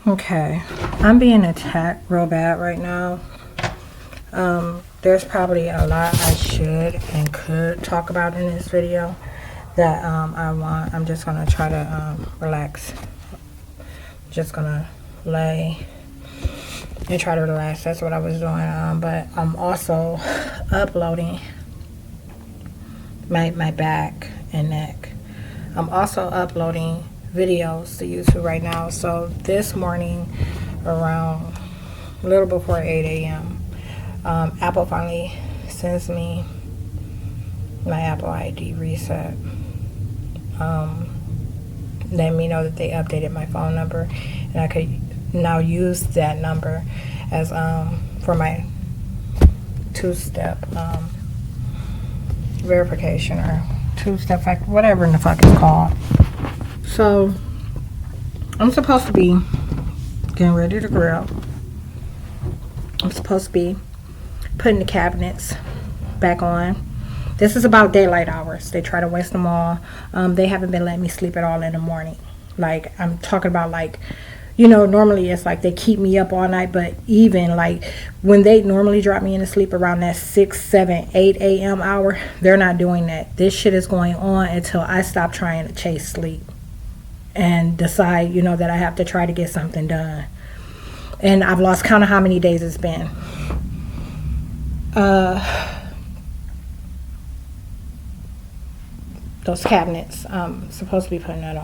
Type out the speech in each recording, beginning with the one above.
Okay, I'm being attacked real bad right now. There's probably a lot I should and could talk about in this video that I'm just gonna try to relax. Just gonna lay and try to relax. That's what I was doing. But I'm also uploading my back and neck. I'm also uploading videos to YouTube right now. So this morning around a little before 8 a.m. Apple finally sends me my Apple ID reset. Let me know that they updated my phone number and I could now use that number as for my two-step verification or two-step factor, whatever in the fuck it's called. So I'm supposed to be getting ready to grill. I'm supposed to be putting the cabinets back on. This is about daylight hours. They try to waste them all. They haven't been letting me sleep at all in the morning. Like, I'm talking about, like, you know, normally it's like they keep me up all night, but even like when they normally drop me in to sleep around that 6, 7, 8 a.m. hour, they're not doing that. This shit is going on until I stop trying to chase sleep and decide, you know, that I have to try to get something done. And I've lost count of how many days it's been. Those cabinets, I'm supposed to be putting that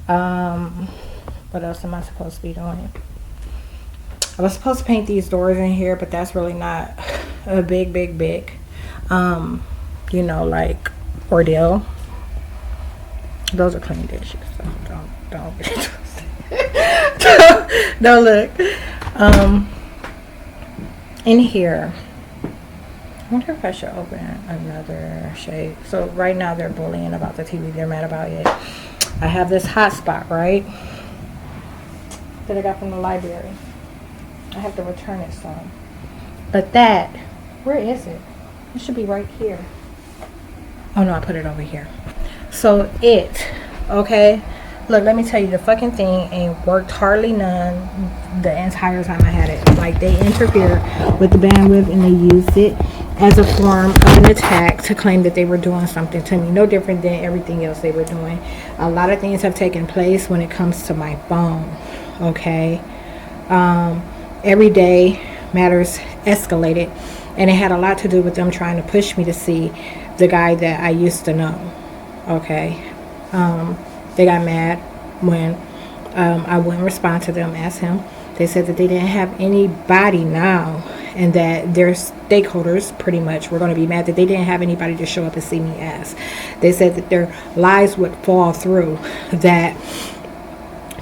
on. What else am I supposed to be doing? I was supposed to paint these doors in here, but that's really not a big, you know, like, ordeal. Those are clean dishes, so don't get it twisted. don't look. In here, I wonder if I should open another shade. So right now they're bullying about the TV. They're mad about it. I have this hotspot, right, that I got from the library. I have to return it soon. But that, where is it? It should be right here. Oh no, I put it over here. So okay, look, let me tell you, the fucking thing ain't worked hardly none the entire time I had it. Like, they interfered with the bandwidth and they used it as a form of an attack to claim that they were doing something to me. No different than everything else they were doing. A lot of things have taken place when it comes to my phone, okay? Every day matters escalated, and it had a lot to do with them trying to push me to see the guy that I used to know, okay? They got mad when I wouldn't respond to them as him. They said that they didn't have anybody now, and that their stakeholders pretty much were going to be mad that they didn't have anybody to show up and see me as. They said that their lies would fall through, that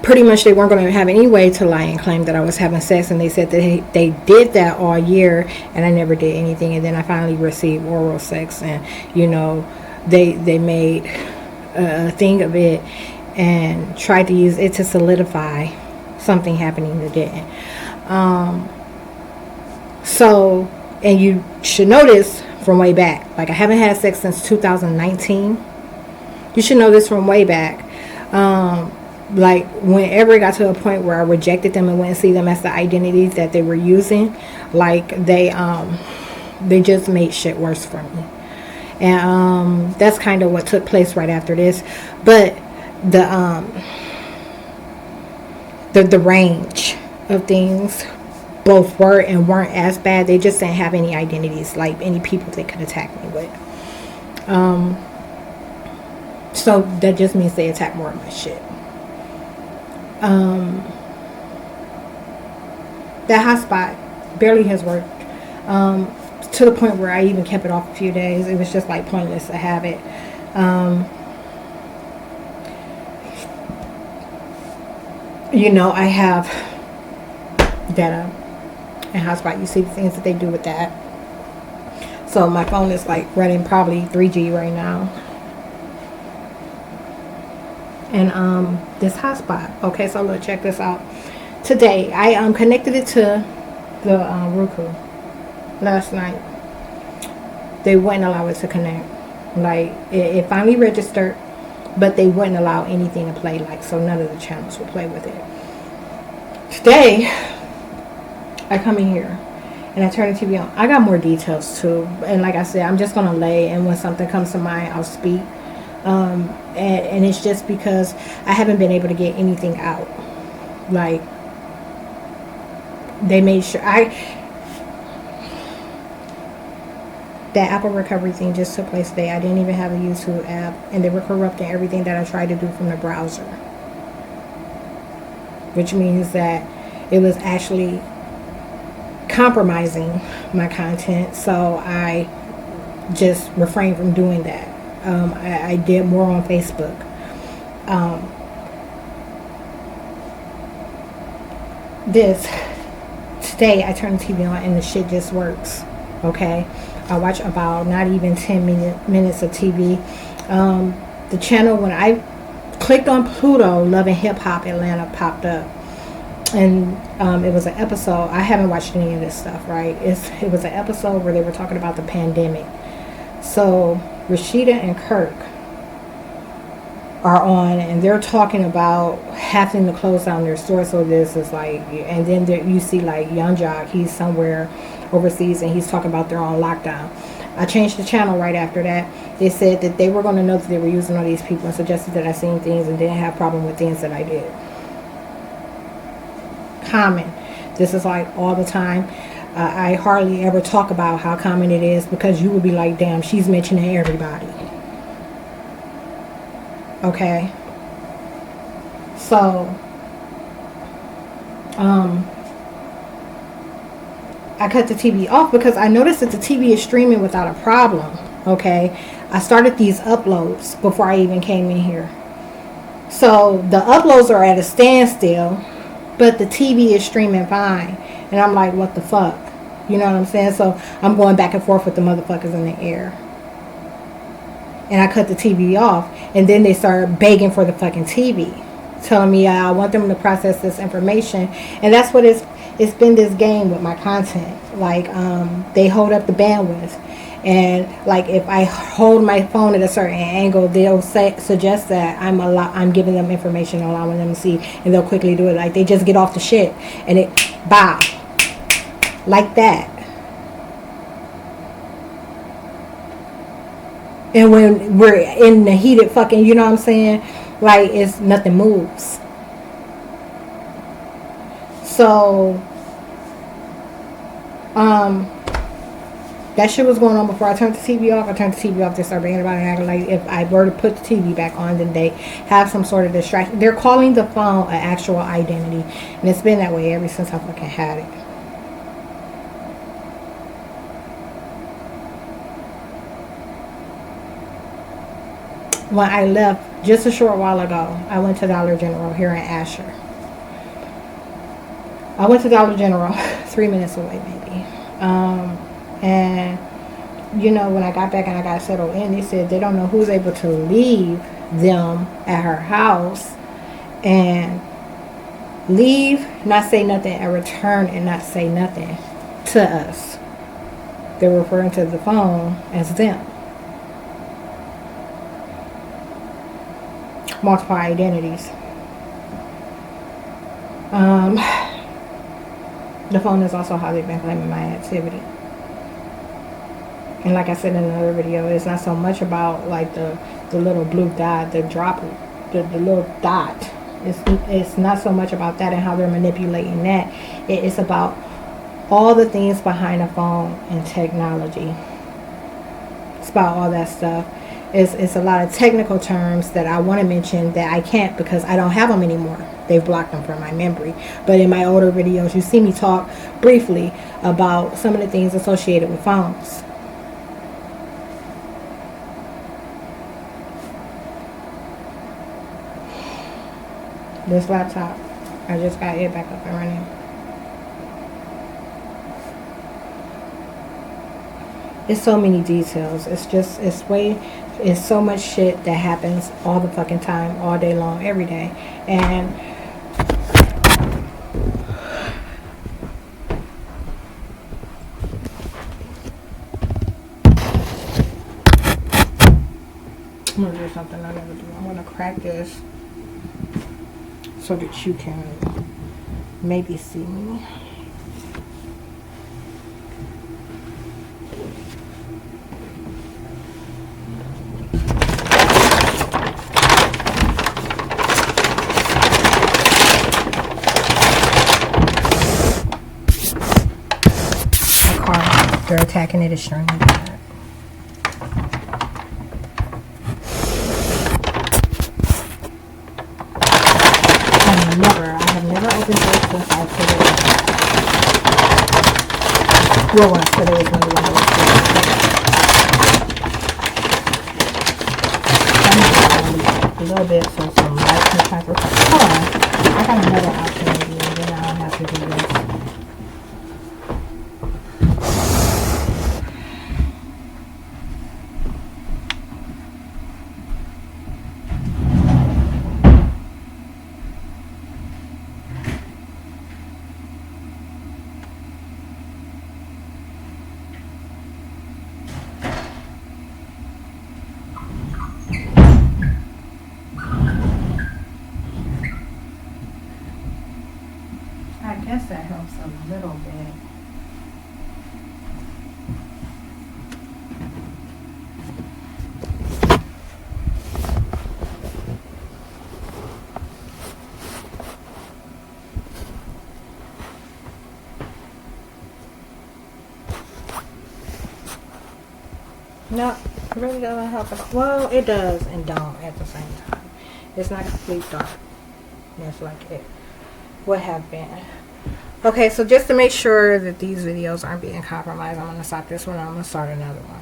pretty much they weren't going to have any way to lie and claim that I was having sex, and they said that they did that all year and I never did anything, and then I finally received oral sex, and you know, they made a thing of it and tried to use it to solidify something happening that didn't. So, and you should know this from way back. Like, I haven't had sex since 2019. You should know this from way back. Like, whenever it got to a point where I rejected them and wouldn't see them as the identities that they were using, like, they just made shit worse for me. And that's kind of what took place right after this. But the range of things both were and weren't as bad. They just didn't have any identities, like any people they could attack me with. So that just means they attack more of my shit. That hotspot barely has worked. To the point where I even kept it off a few days. It was just like pointless to have it. You know, I have data and hotspot. You see the things that they do with that. So my phone is like running probably 3G right now. And this hotspot. Okay, so look, check this out. Today I connected it to the Roku last night. They wouldn't allow it to connect. Like, it finally registered but they wouldn't allow anything to play, like, so none of the channels would play with it. Today, I come in here and I turn the TV on. I got more details too, and like I said, I'm just gonna lay, and when something comes to mind, I'll speak. And it's just because I haven't been able to get anything out. Like, they made sure that Apple recovery thing just took place today. I didn't even have a YouTube app, and they were corrupting everything that I tried to do from the browser, which means that it was actually compromising my content. So I just refrained from doing that. I did more on Facebook. Today I turned the TV on and the shit just works. Okay, I watch about not even 10 minutes of TV. The channel, when I clicked on Pluto, Love and Hip Hop Atlanta popped up, and it was an episode. I haven't watched any of this stuff, right? It was an episode where they were talking about the pandemic. So Rashida and Kirk are on, and they're talking about having to close down their store. So this is like, and then there, you see like Young Jock, he's somewhere overseas, and he's talking about they're on lockdown. I changed the channel right after that. They said that they were going to know that they were using all these people, and suggested that I seen things and didn't have problem with things that I did. Common. This is like all the time. I hardly ever talk about how common it is, because you would be like, damn, she's mentioning everybody. Okay. So, I cut the TV off because I noticed that the TV is streaming without a problem. Okay. I started these uploads before I even came in here. So the uploads are at a standstill, but the TV is streaming fine. And I'm like, what the fuck? You know what I'm saying? So I'm going back and forth with the motherfuckers in the air. And I cut the TV off. And then they started begging for the fucking TV. Telling me I want them to process this information. And that's what it's been, this game with my content. Like, they hold up the bandwidth. And like, if I hold my phone at a certain angle, they'll suggest that I'm giving them information, allowing them to see, and they'll quickly do it. Like, they just get off the shit and it bow like that. And when we're in the heated fucking, you know what I'm saying, like, it's nothing moves. So that shit was going on before I turned the TV off. I turned the TV off. They started banging about it, acting like if I were to put the TV back on, then they have some sort of distraction. They're calling the phone an actual identity. And it's been that way ever since I fucking had it. When I left just a short while ago, I went to Dollar General here in Asher. I went to Dollar General 3 minutes away maybe. And, you know, when I got back and I got settled in, they said they don't know who's able to leave them at her house and leave, not say nothing, and return and not say nothing to us. They're referring to the phone as them. Multiple identities. The phone is also how they've been claiming my activity. And like I said in another video, it's not so much about like the little blue dot, the little dot. It's not so much about that and how they're manipulating that. It's about all the things behind the phone and technology. It's about all that stuff. It's a lot of technical terms that I want to mention that I can't because I don't have them anymore. They've blocked them from my memory. But in my older videos, you see me talk briefly about some of the things associated with phones. This laptop, I just got it back up and running. It's so many details. It's so much shit that happens all the fucking time, all day long, every day. And I'm gonna do something I never do. going to crack this so that you can maybe see me. They're attacking it extremely bad. I have never opened this since I put it. Well, when today is when the window is a little bit so some light can type of hold on. I got another option maybe, and then I don't have to do this. I guess that helps a little bit. No, it really doesn't help at all. Well, it does and don't at the same time. It's not complete dark. It's like it would have been. Okay, so just to make sure that these videos aren't being compromised, I'm going to stop this one and I'm going to start another one.